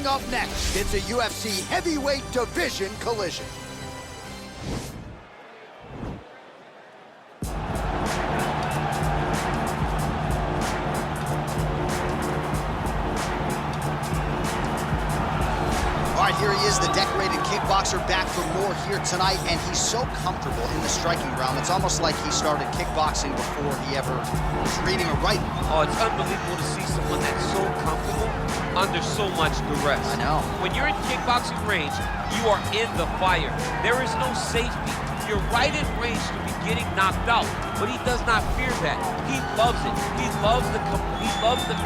Coming up next, it's a UFC heavyweight division collision. All right, here he is, the decorated kickboxer, back for more here tonight, and he's so comfortable in the striking realm. It's almost like he started kickboxing before he ever was reading or writing. Oh, it's unbelievable to see someone that's so comfortable under so much duress. I know. When you're in kickboxing range, you are in the fire. There is no safety. You're right in range to be getting knocked out, but he does not fear that. He loves it. He loves the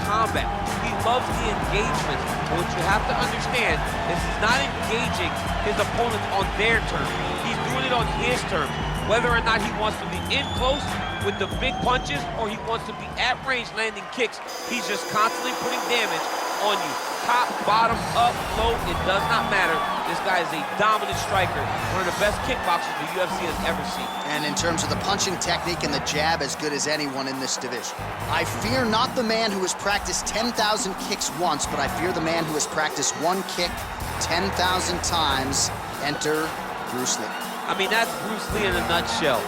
combat. He loves the engagement. But what you have to understand is he's not engaging his opponent on their terms. He's doing it on his terms. Whether or not he wants to be in close with the big punches or he wants to be at range landing kicks, he's just constantly putting damage on you. Top, bottom, up, low, it does not matter. This guy is a dominant striker, one of the best kickboxers the UFC has ever seen. And in terms of the punching technique and the jab, as good as anyone in this division. I fear not the man who has practiced 10,000 kicks once, but I fear the man who has practiced one kick 10,000 times. Enter Bruce Lee. I mean, that's Bruce Lee in a nutshell.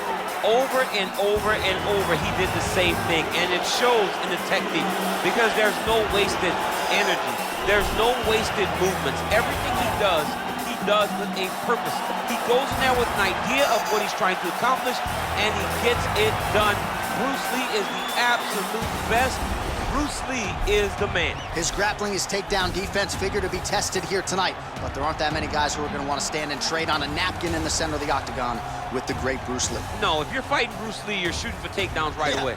Over and over and over, he did the same thing, and it shows in the technique because there's no wasted energy. There's no wasted movements. Everything he does with a purpose. He goes in there with an idea of what he's trying to accomplish, and he gets it done. Bruce Lee is the absolute best. Bruce Lee is the man. His grappling, his takedown defense figure to be tested here tonight, but there aren't that many guys who are going to want to stand and trade on a napkin in the center of the octagon with the great Bruce Lee. No, if you're fighting Bruce Lee, you're shooting for takedowns right away.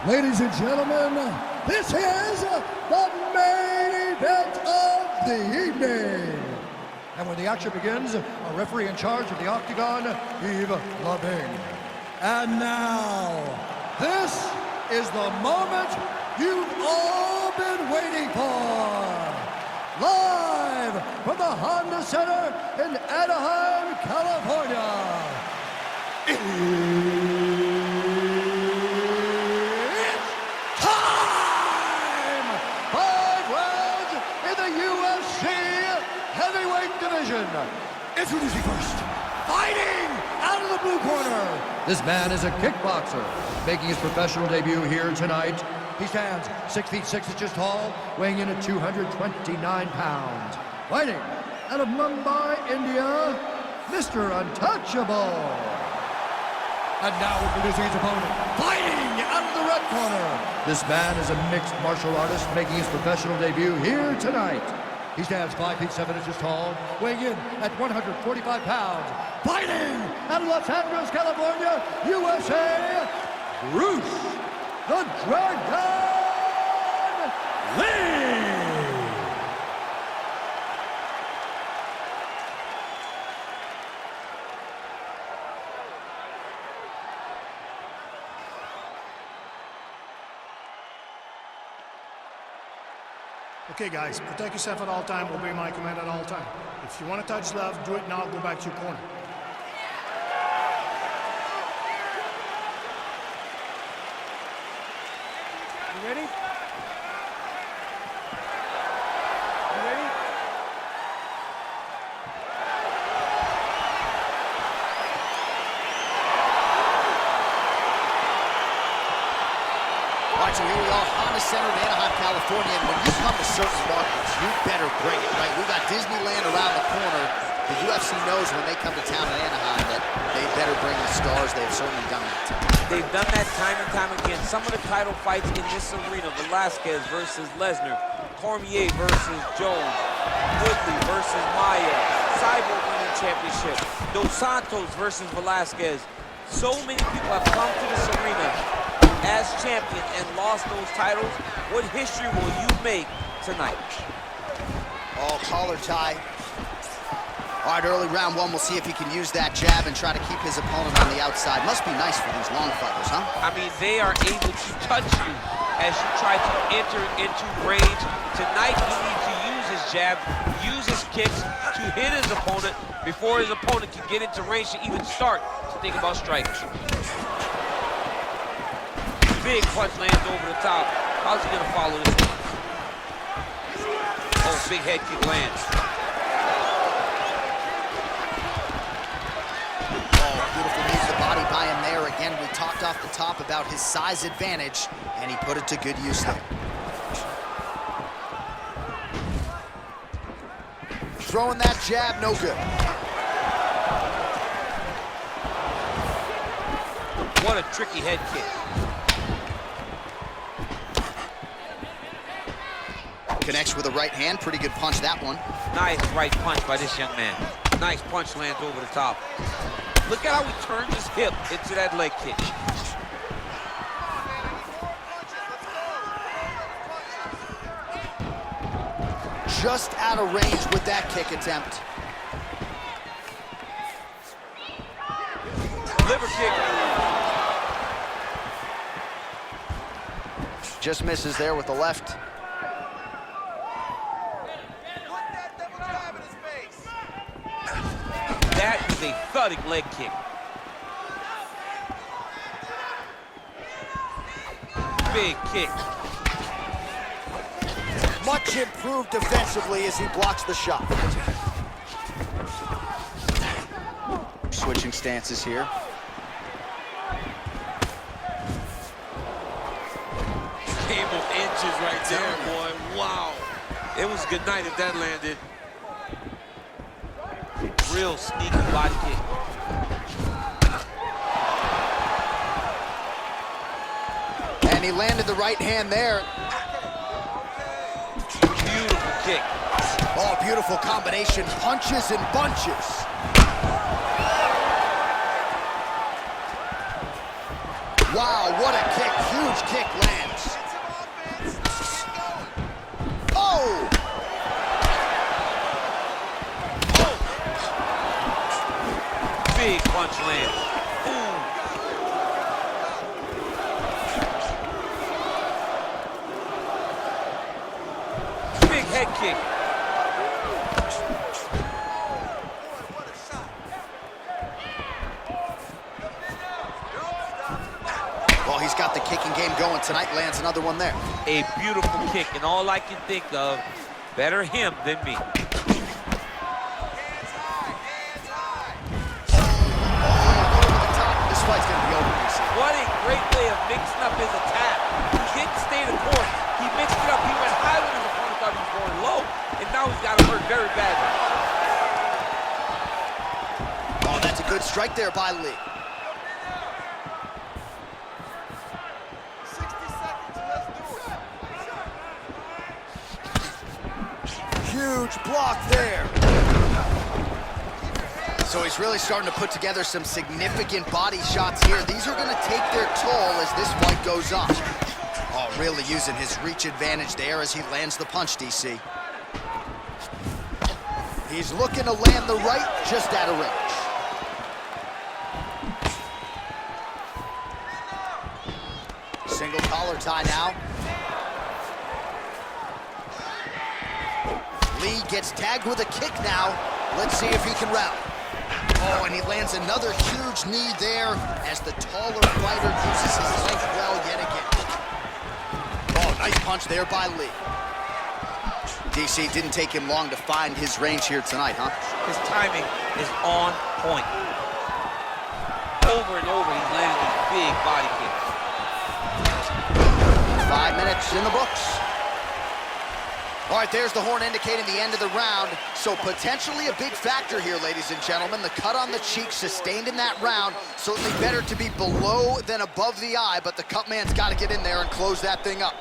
Ladies and gentlemen, this is the main event of the evening. And when the action begins, a referee in charge of the octagon, Yves Lavigne. And now, this is the moment you've all been waiting for. Live from the Honda Center in Anaheim, California. It's time! 5 rounds in the UFC heavyweight division. Introducing first, fighting out of the blue corner. This man is a kickboxer, making his professional debut here tonight. He stands 6 feet 6 inches tall, weighing in at 229 pounds. Fighting out of Mumbai, India, Mr. Untouchable. And now introducing his opponent, fighting out of the red corner. This man is a mixed martial artist, making his professional debut here tonight. He stands 5 feet 7 inches tall, weighing in at 145 pounds. Fighting out of Los Angeles, California, USA, Bruce the Dragon Lee! Okay, guys, protect yourself at all time, obey my command at all time. If you want to touch left, do it now, go back to your corner. You ready? You ready? All right, so here we are, Honda Center in Anaheim, California, and when you come to certain markets, you better bring it, right? We've got Disneyland around the corner. The UFC knows when they come to town in Anaheim that they better bring the stars. They've certainly done that. They've done that time and time again. Some of the title fights in this arena, Velasquez versus Lesnar, Cormier versus Jones, Woodley versus Maia, Cyborg winning championship, Dos Santos versus Velasquez. So many people have come to this arena as champion and lost those titles. What history will you make tonight? Oh, collar tie. All right, early round one, we'll see if he can use that jab and try to keep his opponent on the outside. Must be nice for these long fighters, huh? I mean, they are able to touch you as you try to enter into range. Tonight, he needs to use his jab, use his kicks to hit his opponent before his opponent can get into range to even start to think about striking. Big punch lands over the top. How's he gonna follow this one? Oh, big head kick lands. Oh, beautiful knee to the body by him there. Again, we talked off the top about his size advantage, and he put it to good use there. Throwing that jab, no good. What a tricky head kick. Connects with a right hand, pretty good punch that one. Nice right punch by this young man. Nice punch lands over the top. Look at how he turns his hip into that leg kick. Just out of range with that kick attempt. Liver kick. Just misses there with the left. That is a thudding leg kick. Big kick. Much improved defensively as he blocks the shot. Switching stances here. Game of inches right there, boy. Wow. It was a good night if that landed. Real sneaky body kick. And he landed the right hand there. Beautiful kick. Oh, beautiful combination. Punches and bunches. Wow, what a kick. Huge kick lands. Oh! Big punch lands. Ooh. Big head kick. Well, he's got the kicking game going tonight. Lands another one there. A beautiful kick, and all I can think of, better him than me. Fight's gonna be over, DC. What a great way of mixing up his attack. He didn't stay the course. He mixed it up. He went high when his opponent thought he was going low, and now he's got him hurt very badly. Oh, that's a good strike there by Lee. 60 seconds, let's do it. Huge block there. So he's really starting to put together some significant body shots here. These are going to take their toll as this fight goes on. Oh, really using his reach advantage there as he lands the punch, DC. He's looking to land the right, just out of range. Single collar tie now. Lee gets tagged with a kick now. Let's see if he can rally. Oh, and he lands another huge knee there as the taller fighter uses his length well yet again. Oh, nice punch there by Lee. DC, didn't take him long to find his range here tonight, huh? His timing is on point. Over and over, he's landing these big body kicks. 5 minutes in the books. All right, there's the horn indicating the end of the round. So potentially a big factor here, ladies and gentlemen. The cut on the cheek sustained in that round. Certainly better to be below than above the eye, but the cut man's got to get in there and close that thing up.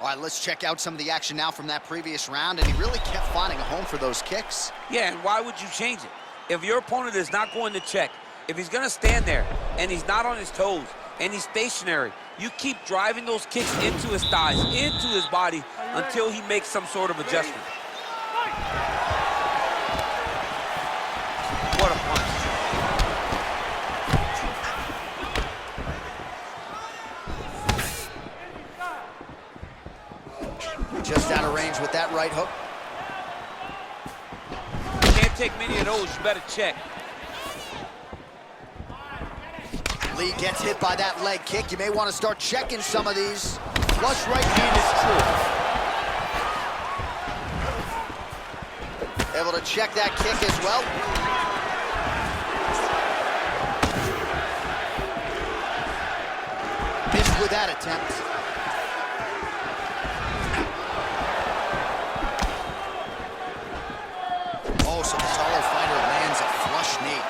All right, let's check out some of the action now from that previous round, and he really kept finding a home for those kicks. Yeah, and why would you change it? If your opponent is not going to check, if he's going to stand there and he's not on his toes and he's stationary, you keep driving those kicks into his thighs, into his body, until he makes some sort of adjustment. What a punch. Just out of range with that right hook. Can't take many of those, you better check. Lee gets hit by that leg kick. You may want to start checking some of these. Flush right hand is true. Able to check that kick as well. Missed with that attempt. Oh, so the taller fighter lands a flush knee.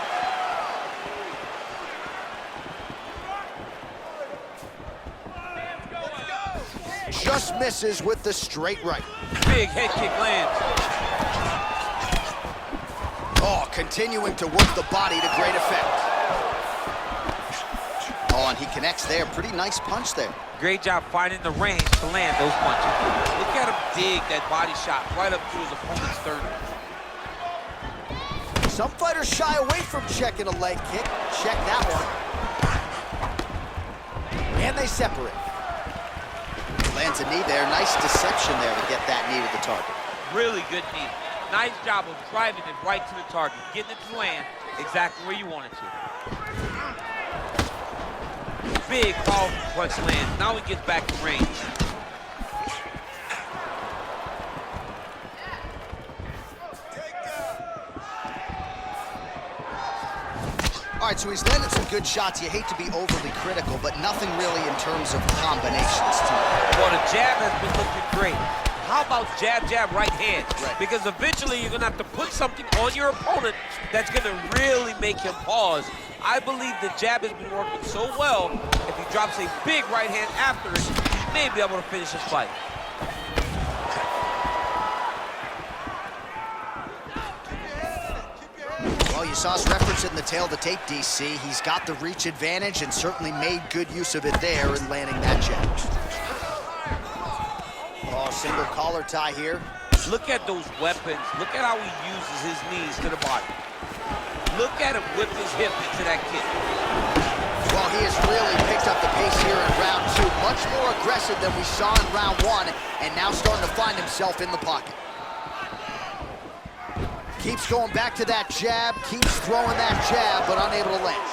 Just misses with the straight right. Big head kick lands. Oh, continuing to work the body to great effect. Oh, and he connects there. Pretty nice punch there. Great job finding the range to land those punches. Look at him dig that body shot right up through his opponent's sternum. Some fighters shy away from checking a leg kick. Check that one. And they separate. Lands a knee there. Nice deception there to get that knee to the target. Really good knee. Nice job of driving it right to the target, getting it to land exactly where you want it to. Big, powerful punch lands. Now he gets back to range. All right, so he's landed some good shots. You hate to be overly critical, but nothing really in terms of combinations tonight. Well, the jab has been looking great. How about jab, jab, right hand? Right. Because eventually you're going to have to put something on your opponent that's going to really make him pause. I believe the jab has been working so well, if he drops a big right hand after it, he may be able to finish his fight. Well, you saw us referencing the tail of the tape, DC. He's got the reach advantage and certainly made good use of it there in landing that jab. Oh, single collar tie here. Look at those weapons. Look at how he uses his knees to the body. Look at him whip his hip into that kick. Well, he has really picked up the pace here in round two. Much more aggressive than we saw in round one, and now starting to find himself in the pocket. Keeps going back to that jab, keeps throwing that jab, but unable to land.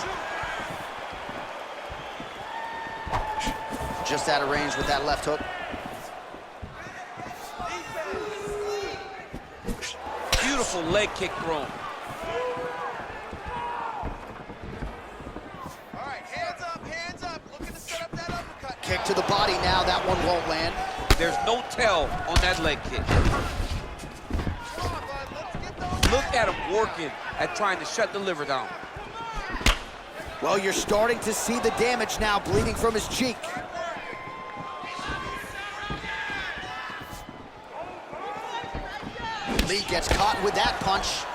Just out of range with that left hook. Beautiful leg kick thrown. All right, hands up, looking to set up that uppercut. Kick to the body now, that one won't land. There's no tell on that leg kick. Look at him working at trying to shut the liver down. Well, you're starting to see the damage now, bleeding from his cheek. Lee gets caught with that punch.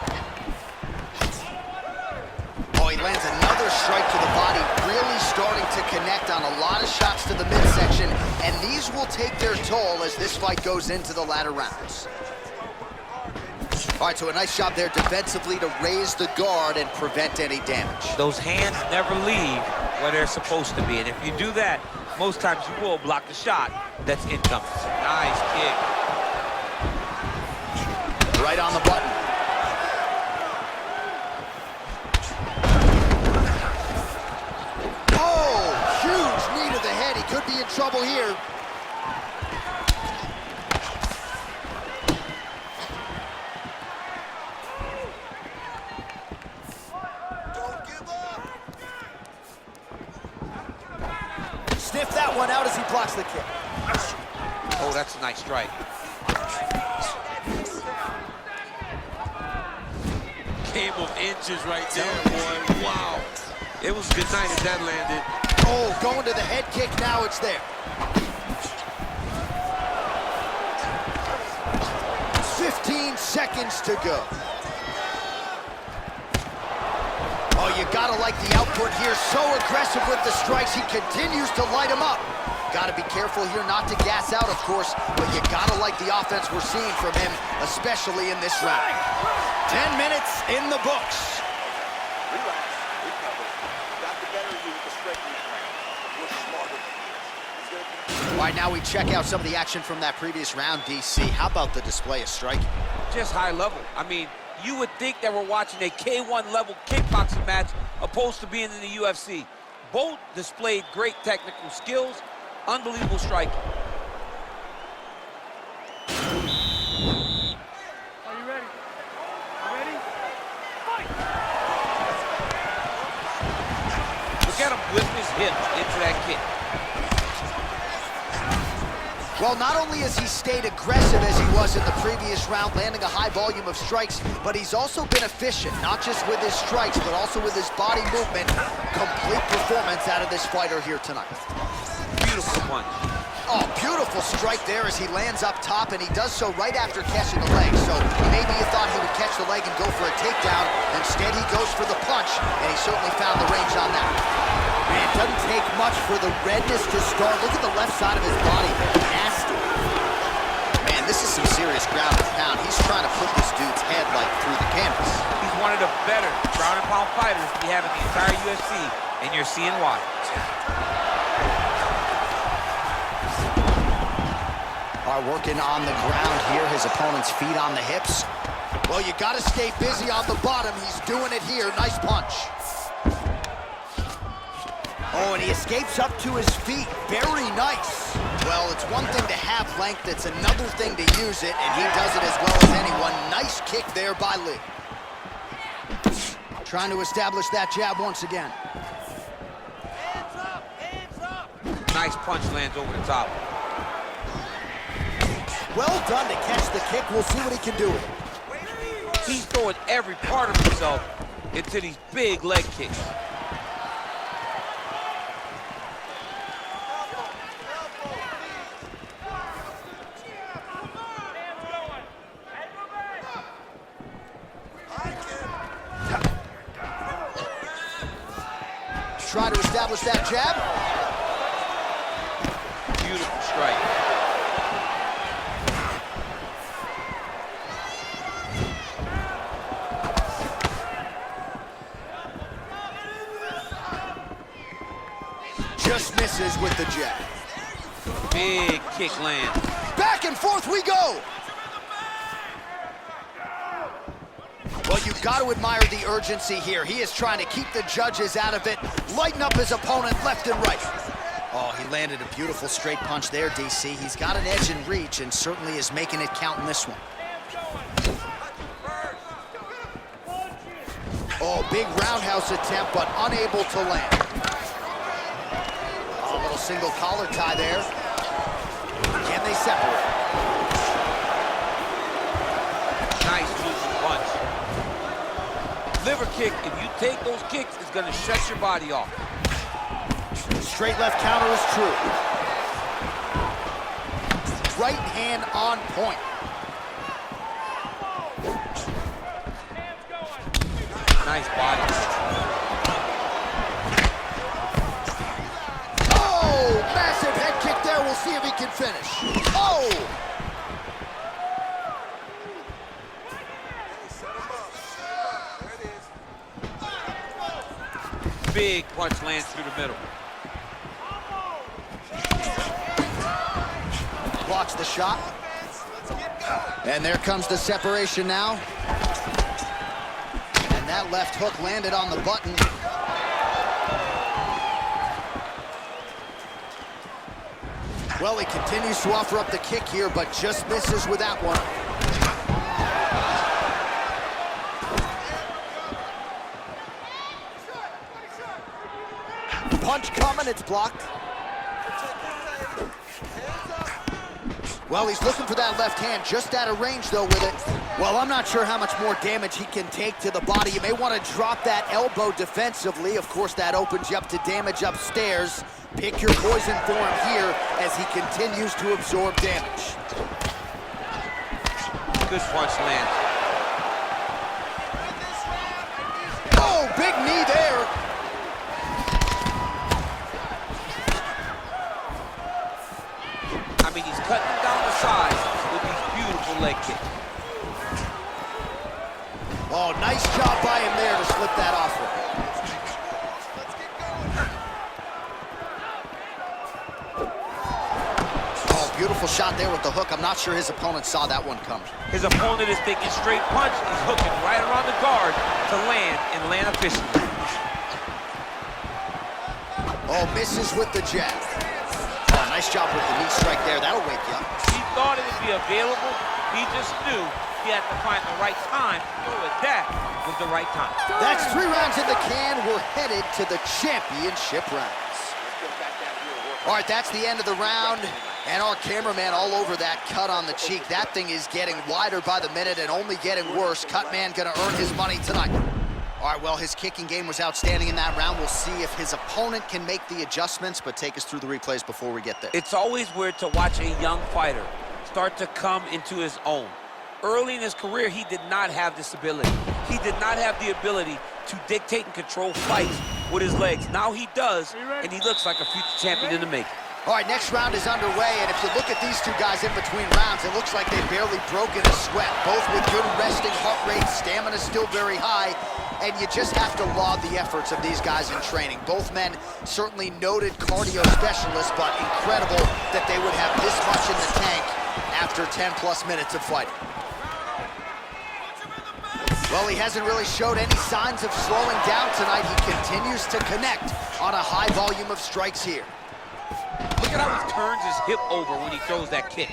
Oh, he lands another strike to the body, really starting to connect on a lot of shots to the midsection, and these will take their toll as this fight goes into the latter rounds. All right, so a nice job there defensively to raise the guard and prevent any damage. Those hands never leave where they're supposed to be, and if you do that, most times you will block the shot that's incoming. Nice kick. Right on the button. Oh, huge knee to the head. He could be in trouble here. Don't give up. Sniff that one out as he blocks the kick. Oh, that's a nice strike. Game of inches right there, boy. Wow. It was good night if that landed. Oh, going to the head kick, now it's there. 15 seconds to go. Oh, you gotta like the output here. So aggressive with the strikes, he continues to light him up. Gotta be careful here not to gas out, of course, but you gotta like the offense we're seeing from him, especially in this round. 10 minutes in the books. Relax, recover. Got the better of you with the striking plan. You're smarter than he is. All right, now we check out some of the action from that previous round, DC. How about the display of striking? Just high level. I mean, you would think that we're watching a K1 level kickboxing match opposed to being in the UFC. Both displayed great technical skills, unbelievable striking. Are you ready? hips into that kick. Well, not only has he stayed aggressive as he was in the previous round, landing a high volume of strikes, but he's also been efficient, not just with his strikes, but also with his body movement. Complete performance out of this fighter here tonight. Beautiful punch. Oh, beautiful strike there as he lands up top, and he does so right after catching the leg. So maybe you thought he would catch the leg and go for a takedown. Instead, he goes for the punch, and he certainly found the range on that. Man, it doesn't take much for the redness to start. Look at the left side of his body. Nasty. Man, this is some serious ground and pound. He's trying to put this dude's head, like, through the canvas. He's one of the better ground and pound fighters we have in the entire UFC, and you're seeing why. Are working on the ground here. His opponent's feet on the hips. Well, you got to stay busy on the bottom. He's doing it here. Nice punch. Oh, and he escapes up to his feet. Very nice. Well, it's one thing to have length. It's another thing to use it, and he does it as well as anyone. Nice kick there by Lee. Trying to establish that jab once again. Hands up! Hands up! Nice punch lands over the top. Well done to catch the kick. We'll see what he can do with it. He's throwing every part of himself into these big leg kicks. Try to establish that jab. Beautiful strike. Just misses with the jab. Big kick lands. Back and forth we go. Well, you've got to admire the urgency here. He is trying to keep the judges out of it, lighten up his opponent left and right. Oh, he landed a beautiful straight punch there, DC. He's got an edge in reach and certainly is making it count in this one. Oh, big roundhouse attempt, but unable to land. Oh, a little single collar tie there. Can they separate? Nice moving punch. Liver kick, if you take those kicks, it's going to shut your body off. Straight left counter is true. Right hand on point. Nice body. Oh, massive head kick there. We'll see if he can finish. Oh! Big punch lands through the middle. Blocks the shot. And there comes the separation now. And that left hook landed on the button. Well, he continues to offer up the kick here, but just misses with that one. Punch coming, it's blocked. Well, he's looking for that left hand, just out of range, though, with it. Well, I'm not sure how much more damage he can take to the body. You may want to drop that elbow defensively. Of course, that opens you up to damage upstairs. Pick your poison for him here as he continues to absorb damage. Good punch lands. Oh, big knee there. I mean, he's cutting him down the sides with these beautiful leg kicks. Oh, nice job by him there to slip that off him. Oh, beautiful shot there with the hook. I'm not sure his opponent saw that one coming. His opponent is thinking straight punch. He's hooking right around the guard to land and land efficiently. Oh, misses with the jab. Nice job with the knee strike there. That'll wake you up. He thought it would be available. He just knew he had to find the right time to throw it. That was the right time. That's 3 rounds in the can. We're headed to the championship rounds. All right, that's the end of the round. And our cameraman all over that cut on the cheek. That thing is getting wider by the minute and only getting worse. Cutman gonna earn his money tonight. All right, well, his kicking game was outstanding in that round. We'll see if his opponent can make the adjustments, but take us through the replays before we get there. It's always weird to watch a young fighter start to come into his own. Early in his career, he did not have this ability. He did not have the ability to dictate and control fights with his legs. Now he does, and he looks like a future champion in the making. All right, next round is underway, and if you look at these two guys in between rounds, it looks like they've barely broken a sweat. Both with good resting heart rate, stamina still very high, and you just have to laud the efforts of these guys in training. Both men certainly noted cardio specialists, but incredible that they would have this much in the tank after 10+ minutes of fighting. Well, he hasn't really showed any signs of slowing down tonight. He continues to connect on a high volume of strikes here. Look at how he turns his hip over when he throws that kick.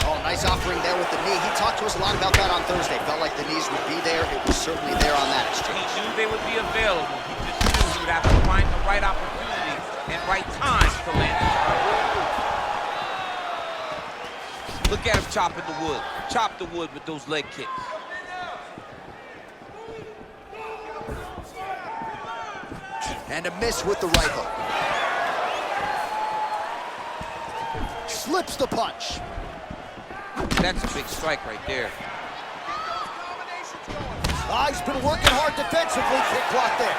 Oh, nice offering there with the knee. He talked to us a lot about that on Thursday. Felt like the knees would be there. It was certainly there on that exchange. He knew they would be available. He just knew he would have to find the right opportunity and right time to land the strike. Look at him chopping the wood. Chop the wood with those leg kicks. And a miss with the right hook. Slips the punch. That's a big strike right there. He's been working hard defensively. Kick block there.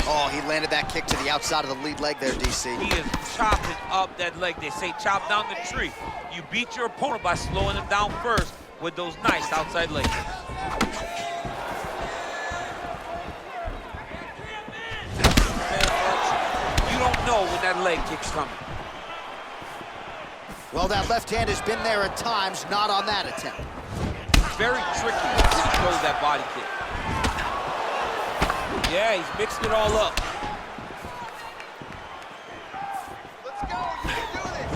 Oh, he landed that kick to the outside of the lead leg there, DC. He is chopping up that leg. They say chop down the tree. You beat your opponent by slowing him down first with those nice outside leg kicks. You don't know when that leg kick's coming. Well, that left hand has been there at times, not on that attempt. Very tricky when he throws that body kick. Yeah, he's mixed it all up. Let's go, you can do this.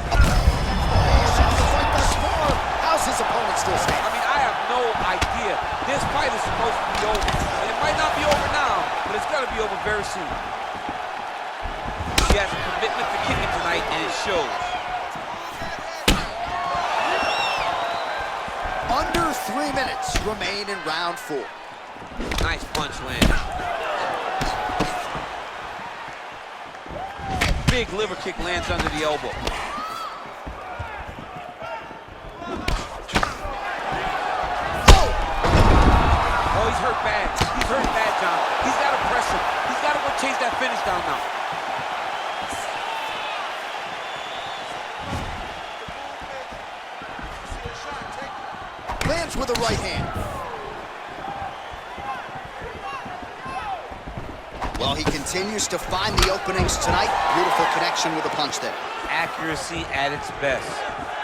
How's his opponent still standing? I mean, I have no idea. This fight is supposed to be over. And it might not be over now, but it's got to be over very soon. He has a commitment to kicking tonight, and it shows. Under 3 minutes remain in round 4. Nice punch land. Big liver kick lands under the elbow. Oh, he's hurt bad. He's hurt bad, John. He's got to press him. He's got to go chase that finish down now. Lands with a right hand. Well, he continues to find the openings tonight. Beautiful connection with a punch there. Accuracy at its best.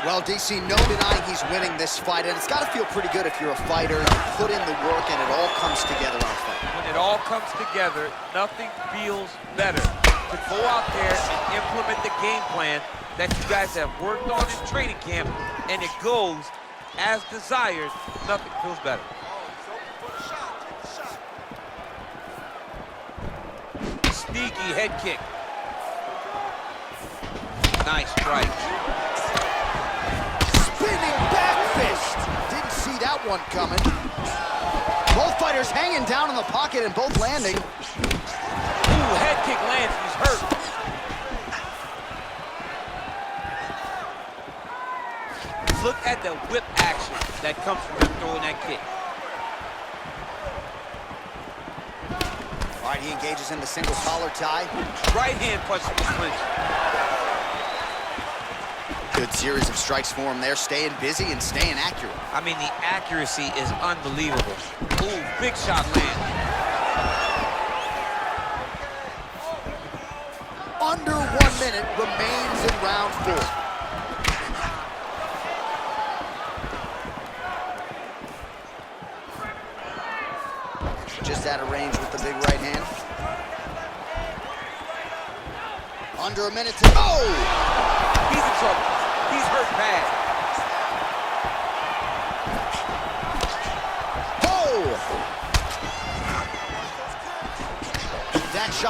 Well, DC, no denying he's winning this fight, and it's got to feel pretty good if you're a fighter. You put in the work, and it all comes together on a fight. When it all comes together, nothing feels better to go out there and implement the game plan that you guys have worked on in training camp, and it goes as desired. Nothing feels better. Sneaky head kick. Nice strike. Spinning back fist. Didn't see that one coming. Both fighters hanging down in the pocket and both landing. Ooh, head kick lands. He's hurt. Look at the whip action that comes from him throwing that kick. All right, he engages in the single collar tie. Right hand punch from the clinch. Good series of strikes for him there, staying busy and staying accurate. I mean, the accuracy is unbelievable. Ooh, big shot land. Under 1 minute remains in round 4. Just out of range with the big right hand. Under a minute to go. He's in trouble. He's hurt bad.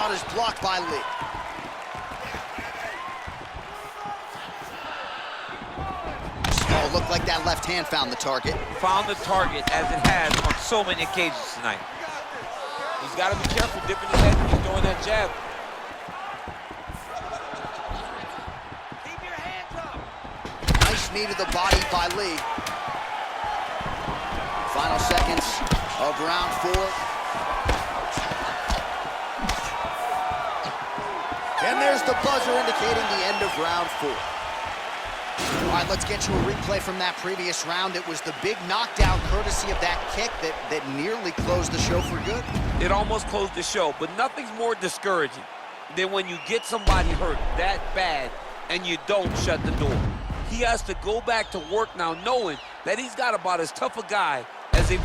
shot is blocked by Lee. Oh, looked like that left hand found the target. Found the target, as it has on so many occasions tonight. He's got to be careful dipping his head when he's throwing that jab. Keep your hands up. Nice knee to the body by Lee. Final seconds of round 4. And there's the buzzer indicating the end of round 4. All right, let's get you a replay from that previous round. It was the big knockdown courtesy of that kick that nearly closed the show for good. It almost closed the show, but nothing's more discouraging than when you get somebody hurt that bad and you don't shut the door. He has to go back to work now knowing that he's got about as tough a guy as he's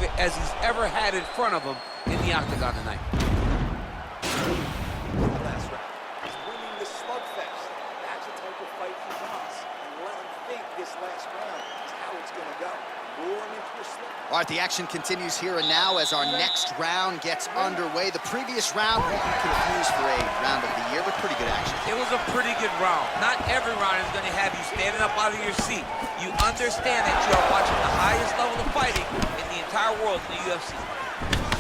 ever had in front of him in the octagon tonight. Last round. He's winning the slugfest. That's the type of fight he wants. And let him think this last round is how it's going to go. Lure him into a slug. All right, the action continues here and now as our next round gets underway. The previous round won't be confused for a round of the year, but pretty good action. It was a pretty good round. Not every round is going to have you standing up out of your seat. You understand that you are watching the highest level of fighting in the entire world in the UFC.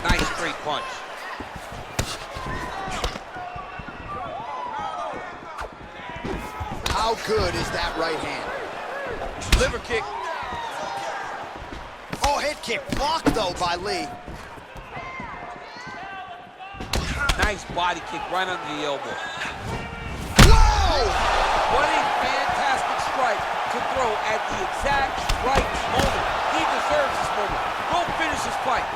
Nice straight punch. How good is that right hand? Liver kick. Oh, head kick blocked, though, by Lee. Nice body kick right under the elbow. Whoa! What a fantastic strike to throw at the exact right moment. He deserves this moment. Go finish his fight.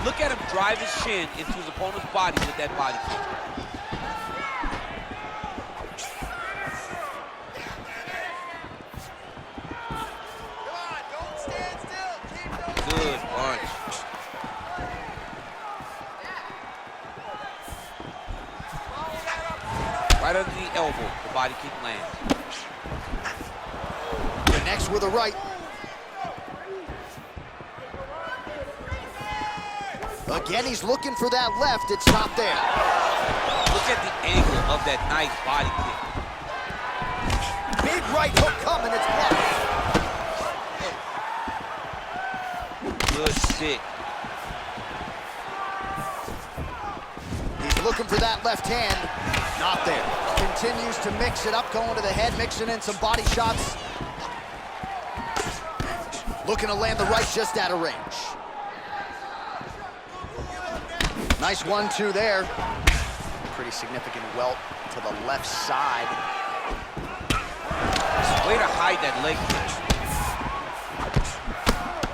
Look at him drive his shin into his opponent's body with that body kick. Good punch. Right under the elbow, the body kick lands. Connects with a right. Again, he's looking for that left. It's not there. Look at the angle of that nice body kick. Big right hook coming. It's blocked. Good stick. He's looking for that left hand. Not there. Continues to mix it up, going to the head, mixing in some body shots. Looking to land the right just out of range. Nice 1-2 there. Pretty significant welt to the left side. Way to hide that leg kick.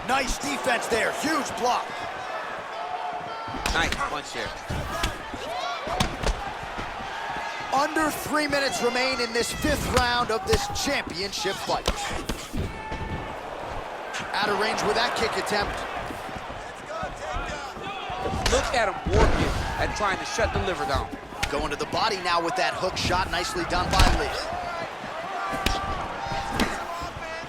Nice defense there. Huge block. Nice punch there. Under 3 minutes remain in this 5th round of this championship fight. Out of range with that kick attempt. Look at him working at trying to shut the liver down. Going to the body now with that hook shot. Nicely done by Lee.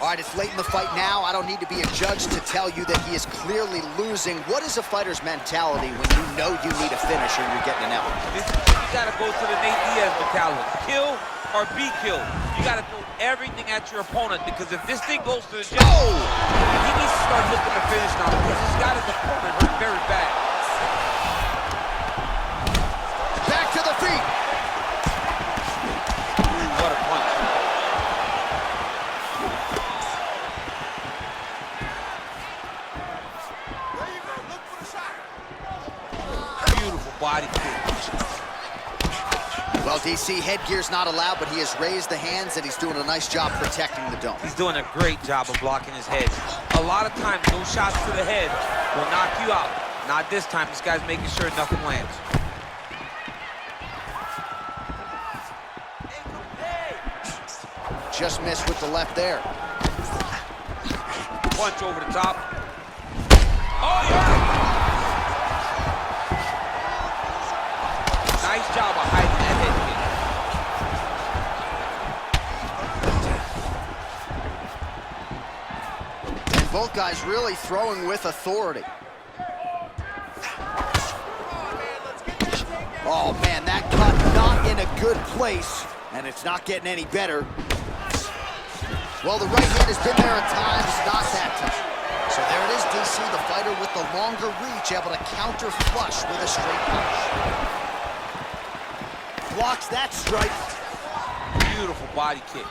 All right, it's late in the fight now. I don't need to be a judge to tell you that he is clearly losing. What is a fighter's mentality when you know you need a finish or you're getting an L? You gotta go to the Nate Diaz mentality. Kill or be killed. You gotta throw everything at your opponent because if this thing goes to the judge, he needs to start looking to finish now because he's got his opponent hurt very bad. Back to the feet. Ooh, what a punch. There you go. Look for the shot. Beautiful body kick. Well, DC, headgear's not allowed, but he has raised the hands and he's doing a nice job protecting the dome. He's doing a great job of blocking his head. A lot of times, those shots to the head will knock you out. Not this time. This guy's making sure nothing lands. Just missed with the left there. Punch over the top. Oh, yeah! Nice job of hiding that head And both guys really throwing with authority. good place, and it's not getting any better. Well, the right hand has been there at times, not that time. So there it is, DC, the fighter with the longer reach, able to counter flush with a straight punch. Blocks that strike. Beautiful body kick.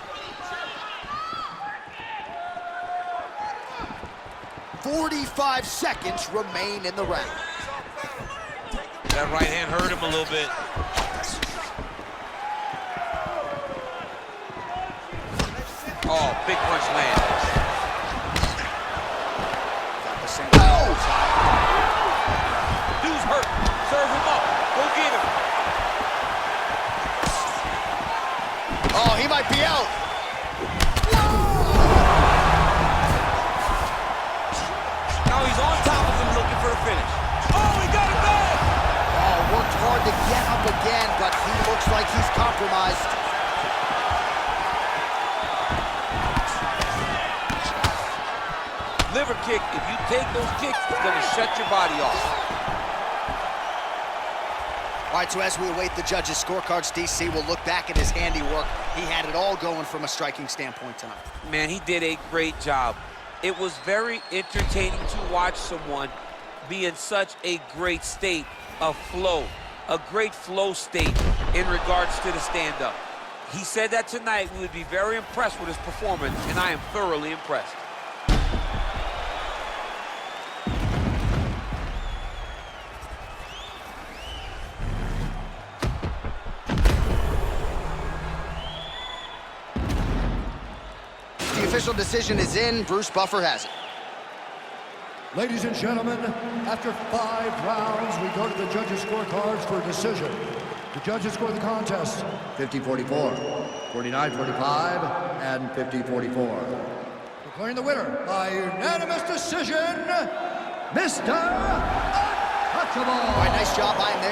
45 seconds remain in the round. That right hand hurt him a little bit. Oh, big punch land. Got the same. Oh! Dude's hurt. Serve him up. Go get him. Oh, he might be out. Now he's on top of him looking for the finish. Oh, he got it back! Oh, worked hard to get up again, but he looks like he's compromised. Liver kick, if you take those kicks, it's gonna shut your body off. All right, so as we await the judges' scorecards, DC will look back at his handiwork. He had it all going from a striking standpoint tonight. Man, he did a great job. It was very entertaining to watch someone be in such a great state of flow, a great flow state in regards to the stand-up. He said that tonight we would be very impressed with his performance, and I am thoroughly impressed. The official decision is in. Bruce Buffer has it. Ladies and gentlemen, after 5 rounds, we go to the judges' scorecards for a decision. The judges score the contest 50-44, 49-45, and 50-44. Declaring the winner by unanimous decision, Mr. Untouchable. All right, nice job by him there.